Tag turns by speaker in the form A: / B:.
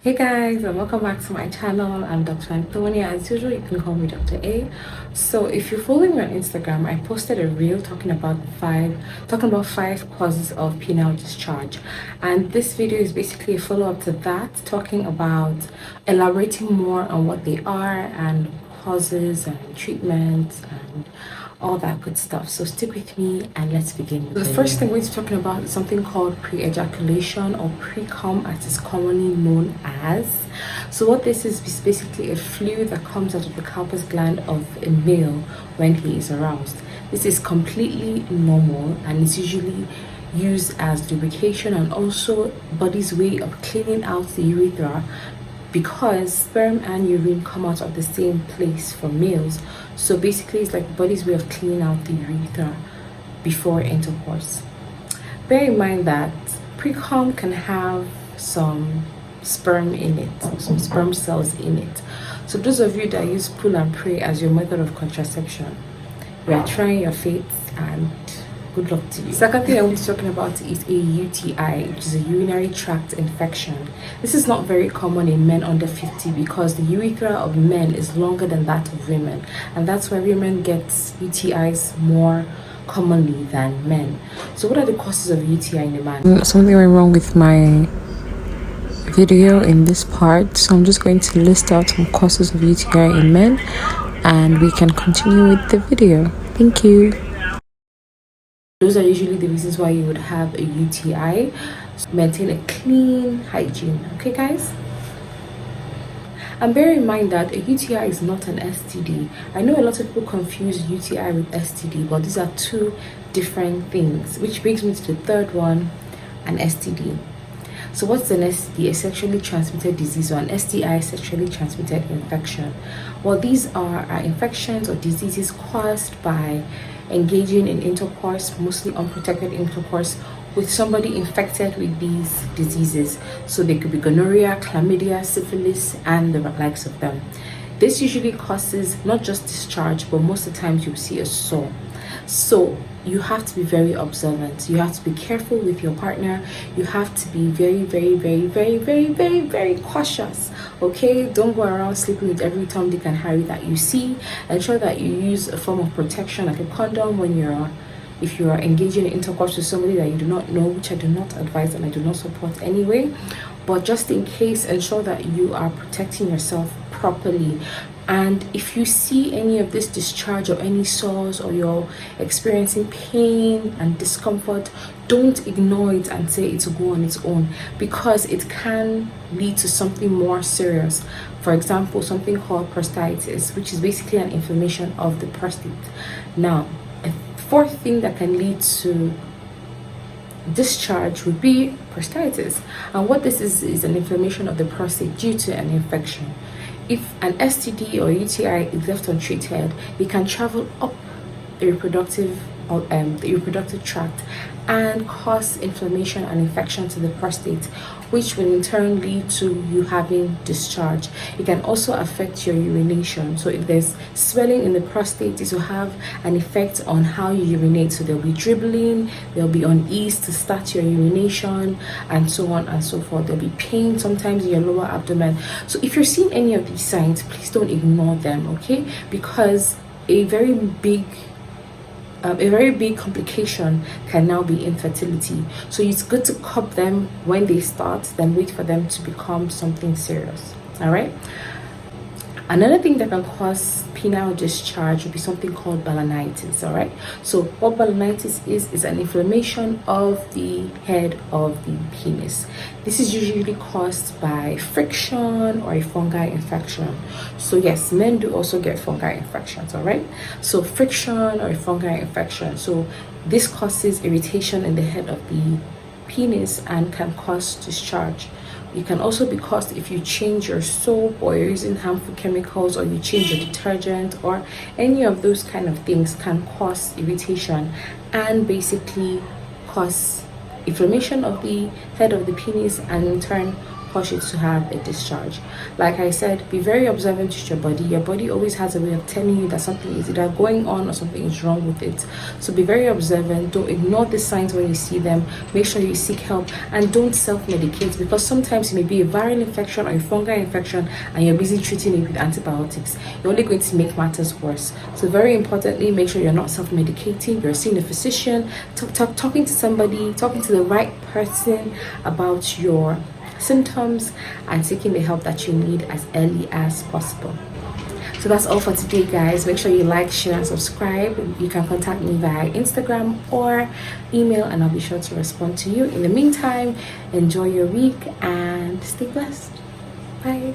A: Hey guys, and welcome back to my channel. I'm Dr. Antonia. As usual, you can call me Dr. A. So if you're following me on Instagram, I posted a reel talking about five causes of penile discharge. And this video is basically a follow-up to that, talking about elaborating more on what they are and causes and treatments and all that good stuff. So stick with me and let's begin. The first thing we're going to be talking about is something called pre-ejaculation or pre-cum, as it's commonly known as. So what this is basically a fluid that comes out of the corpus gland of a male when he is aroused. This is completely normal and it's usually used as lubrication and also body's way of cleaning out the urethra, because sperm and urine come out of the same place for males. So basically it's like the body's way of cleaning out the urethra before intercourse. Bear in mind that pre-cum can have some sperm in it, some sperm cells in it. So those of you that use pull and pray as your method of contraception, you are trying your fate and good luck to you. Second thing I want to be talking about is a UTI, which is a urinary tract infection. This is not very common in men under 50 because the urethra of men is longer than that of women, and that's why women get UTIs more commonly than men. So what are the causes of UTI in a man? Something went wrong with my video in this part, so I'm just going to list out some causes of UTI in men and we can continue with the video. Thank you. Those are usually the reasons why you would have a UTI. So maintain a clean hygiene, okay guys? And bear in mind that a UTI is not an STD. I know a lot of people confuse UTI with STD, but these are two different things, which brings me to the third one, an STD. So what's an STD? A sexually transmitted disease, or an STI, sexually transmitted infection. Well, these are infections or diseases caused by engaging in intercourse, mostly unprotected intercourse, with somebody infected with these diseases. So they could be gonorrhea, chlamydia, syphilis, and the likes of them. This usually causes not just discharge, but most of the times you'll see a sore. So you have to be very observant. You have to be careful with your partner. You have to be very cautious. Okay, don't go around sleeping with every Tom, Dick, and Harry that you see. Ensure that you use a form of protection like a condom if you are engaging in intercourse with somebody that you do not know, which I do not advise and I do not support anyway. But just in case, ensure that you are protecting yourself properly. And if you see any of this discharge or any sores, or you're experiencing pain and discomfort, don't ignore it and say it will go on its own, because it can lead to something more serious. For example, something called prostatitis, which is basically an inflammation of the prostate. Now, a fourth thing that can lead to discharge would be prostatitis, and what this is an inflammation of the prostate due to an infection. If an STD or UTI is left untreated, it can travel up the reproductive tract and cause inflammation and infection to the prostate, which will in turn lead to you having discharge. It can also affect your urination. So if there's swelling in the prostate, this will have an effect on how you urinate. So there'll be dribbling, there'll be unease to start your urination, and so on and so forth. There'll be pain sometimes in your lower abdomen. So if you're seeing any of these signs, please don't ignore them, okay? Because a very big complication can now be infertility. So it's good to curb them when they start, then wait for them to become something serious. All right. Another thing that can cause penile discharge would be something called Balanitis. All right. So what Balanitis is an inflammation of the head of the penis. This is usually caused by friction or a fungi infection. So yes, men do also get fungi infections. All right. So friction or a fungi infection. So this causes irritation in the head of the penis and can cause discharge. It can also be caused if you change your soap, or you're using harmful chemicals, or you change your detergent, or any of those kind of things can cause irritation and basically cause inflammation of the head of the penis, and in turn cause it to have a discharge. Like I said, be very observant with your body. Your body always has a way of telling you that something is either going on or something is wrong with it. So be very observant. Don't ignore the signs when you see them. Make sure you seek help, and don't self-medicate, because sometimes it may be a viral infection or a fungal infection and you're busy treating it with antibiotics. You're only going to make matters worse. So very importantly, make sure you're not self-medicating. You're seeing a physician, talking to somebody, talking to the right person about your symptoms, and seeking the help that you need as early as possible. So that's all for today, guys. Make sure you like, share, and subscribe. You can contact me via Instagram or email, and I'll be sure to respond to you. In the meantime, enjoy your week and stay blessed. Bye.